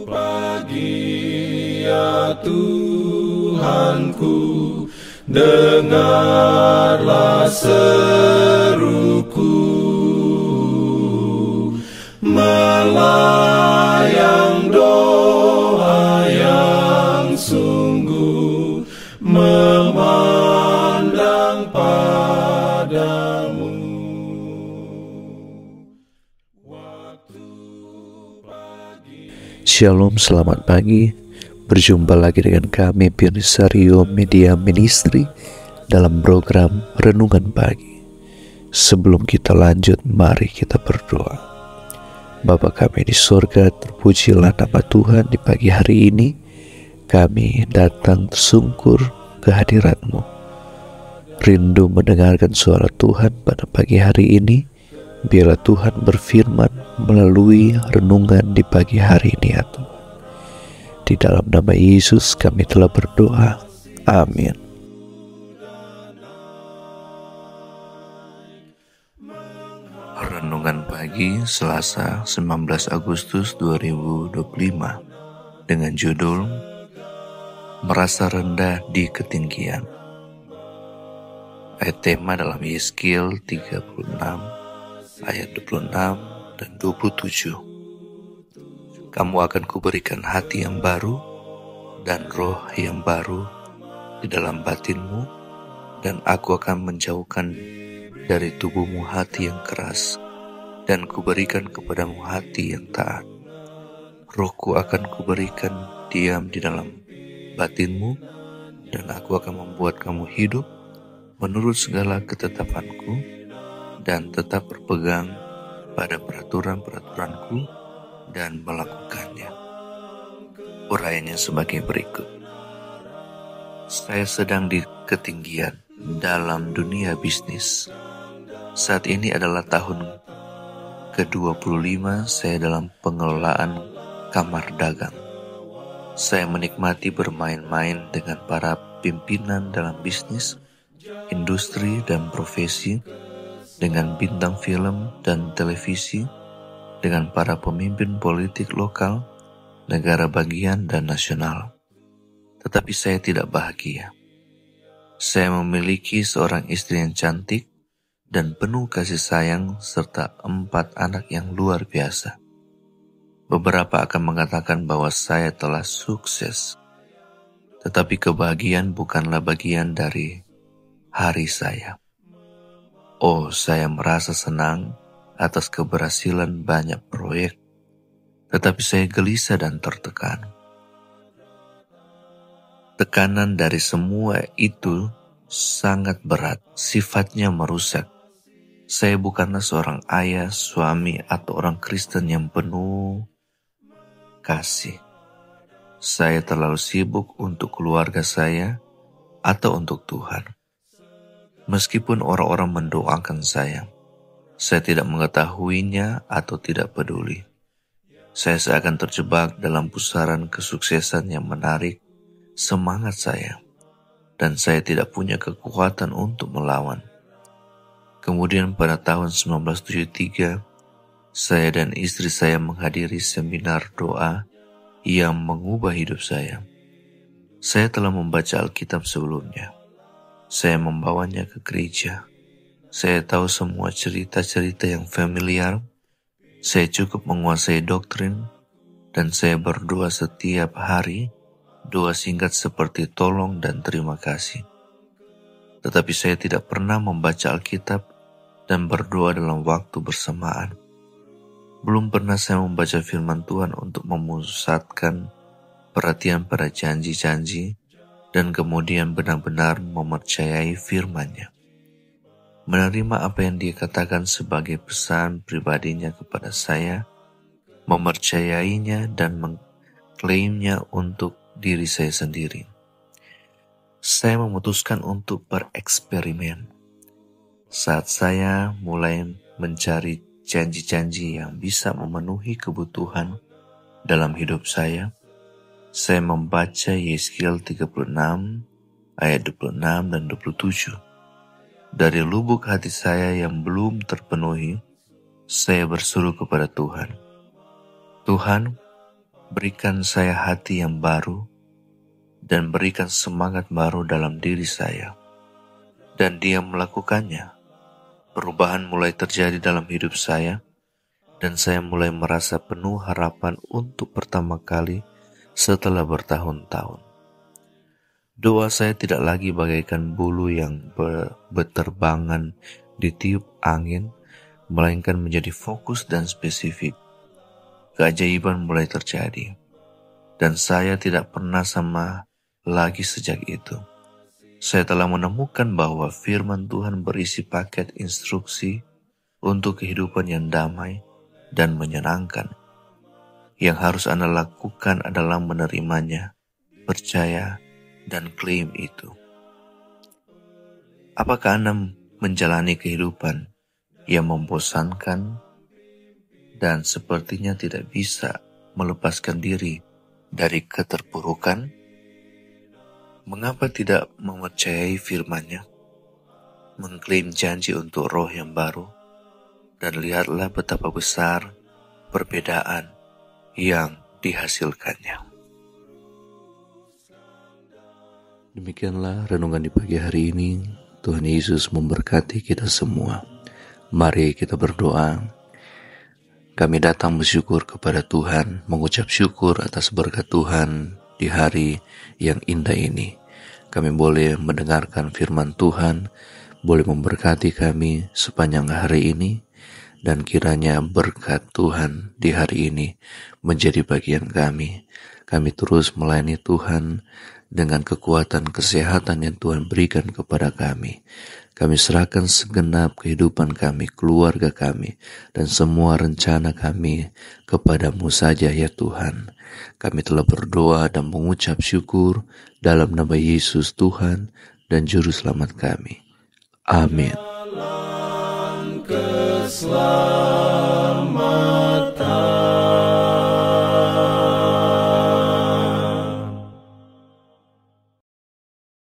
Pagi ya Tuhanku, dengarlah seruku, melayang doa yang sungguh, memandang padamu. Shalom, selamat pagi. Berjumpa lagi dengan kami Pionesario Media Ministry dalam program Renungan Pagi. Sebelum kita lanjut, mari kita berdoa. Bapa kami di surga, terpujilah nama Tuhan di pagi hari ini. Kami datang tersungkur ke hadirat-Mu, rindu mendengarkan suara Tuhan pada pagi hari ini. Biarlah Tuhan berfirman melalui renungan di pagi hari ini ya Tuhan. Di dalam nama Yesus kami telah berdoa. Amin. Renungan pagi Selasa 19 Agustus 2025 dengan judul Merasa Rendah di Ketinggian. Ayat tema dalam Yeskiel 36 ayat 26 dan 27. Kamu akan kuberikan hati yang baru dan roh yang baru di dalam batinmu, dan aku akan menjauhkan dari tubuhmu hati yang keras, dan kuberikan kepadamu hati yang taat. Rohku akan kuberikan diam di dalam batinmu, dan aku akan membuat kamu hidup menurut segala ketetapanku, dan tetap berpegang pada peraturan-peraturanku dan melakukannya. Urayanya sebagai berikut. Saya sedang di ketinggian dalam dunia bisnis. Saat ini adalah tahun ke-25 saya dalam pengelolaan kamar dagang. Saya menikmati bermain-main dengan para pimpinan dalam bisnis, industri dan profesi, dengan bintang film dan televisi, dengan para pemimpin politik lokal, negara bagian dan nasional. Tetapi saya tidak bahagia. Saya memiliki seorang istri yang cantik dan penuh kasih sayang serta 4 anak yang luar biasa. Beberapa akan mengatakan bahwa saya telah sukses, tetapi kebahagiaan bukanlah bagian dari hari saya. Oh, saya merasa senang atas keberhasilan banyak proyek, tetapi saya gelisah dan tertekan. Tekanan dari semua itu sangat berat, sifatnya merusak. Saya bukanlah seorang ayah, suami, atau orang Kristen yang penuh kasih. Saya terlalu sibuk untuk keluarga saya atau untuk Tuhan. Meskipun orang-orang mendoakan saya tidak mengetahuinya atau tidak peduli. Saya seakan terjebak dalam pusaran kesuksesan yang menarik semangat saya, dan saya tidak punya kekuatan untuk melawan. Kemudian pada tahun 1973, saya dan istri saya menghadiri seminar doa yang mengubah hidup saya. Saya telah membaca Alkitab sebelumnya. Saya membawanya ke gereja. Saya tahu semua cerita-cerita yang familiar. Saya cukup menguasai doktrin, dan saya berdoa setiap hari, doa singkat seperti tolong dan terima kasih. Tetapi saya tidak pernah membaca Alkitab dan berdoa dalam waktu bersamaan. Belum pernah saya membaca firman Tuhan untuk memusatkan perhatian pada janji-janji, dan kemudian benar-benar mempercayai firman-Nya. Menerima apa yang Dia katakan sebagai pesan pribadinya kepada saya, mempercayainya dan mengklaimnya untuk diri saya sendiri. Saya memutuskan untuk bereksperimen. Saat saya mulai mencari janji-janji yang bisa memenuhi kebutuhan dalam hidup saya membaca Yeskiel 36 ayat 26 dan 27. Dari lubuk hati saya yang belum terpenuhi, saya berseru kepada Tuhan. Tuhan, berikan saya hati yang baru dan berikan semangat baru dalam diri saya. Dan Dia melakukannya. Perubahan mulai terjadi dalam hidup saya, dan saya mulai merasa penuh harapan untuk pertama kali setelah bertahun-tahun. Doa saya tidak lagi bagaikan bulu yang berterbangan ditiup angin, melainkan menjadi fokus dan spesifik. Keajaiban mulai terjadi, dan saya tidak pernah sama lagi sejak itu. Saya telah menemukan bahwa firman Tuhan berisi paket instruksi untuk kehidupan yang damai dan menyenangkan. Yang harus Anda lakukan adalah menerimanya, percaya, dan klaim itu. Apakah Anda menjalani kehidupan yang membosankan dan sepertinya tidak bisa melepaskan diri dari keterpurukan? Mengapa tidak mempercayai firman-Nya, mengklaim janji untuk roh yang baru, dan lihatlah betapa besar perbedaan yang dihasilkannya. Demikianlah renungan di pagi hari ini. Tuhan Yesus memberkati kita semua. Mari kita berdoa. Kami datang bersyukur kepada Tuhan, mengucap syukur atas berkat Tuhan di hari yang indah ini. Kami boleh mendengarkan firman Tuhan, boleh memberkati kami sepanjang hari ini, dan kiranya berkat Tuhan di hari ini menjadi bagian kami. Kami terus melayani Tuhan dengan kekuatan kesehatan yang Tuhan berikan kepada kami. Kami serahkan segenap kehidupan kami, keluarga kami, dan semua rencana kami kepadamu saja ya Tuhan. Kami telah berdoa dan mengucap syukur dalam nama Yesus Tuhan dan Juru Selamat kami. Amin.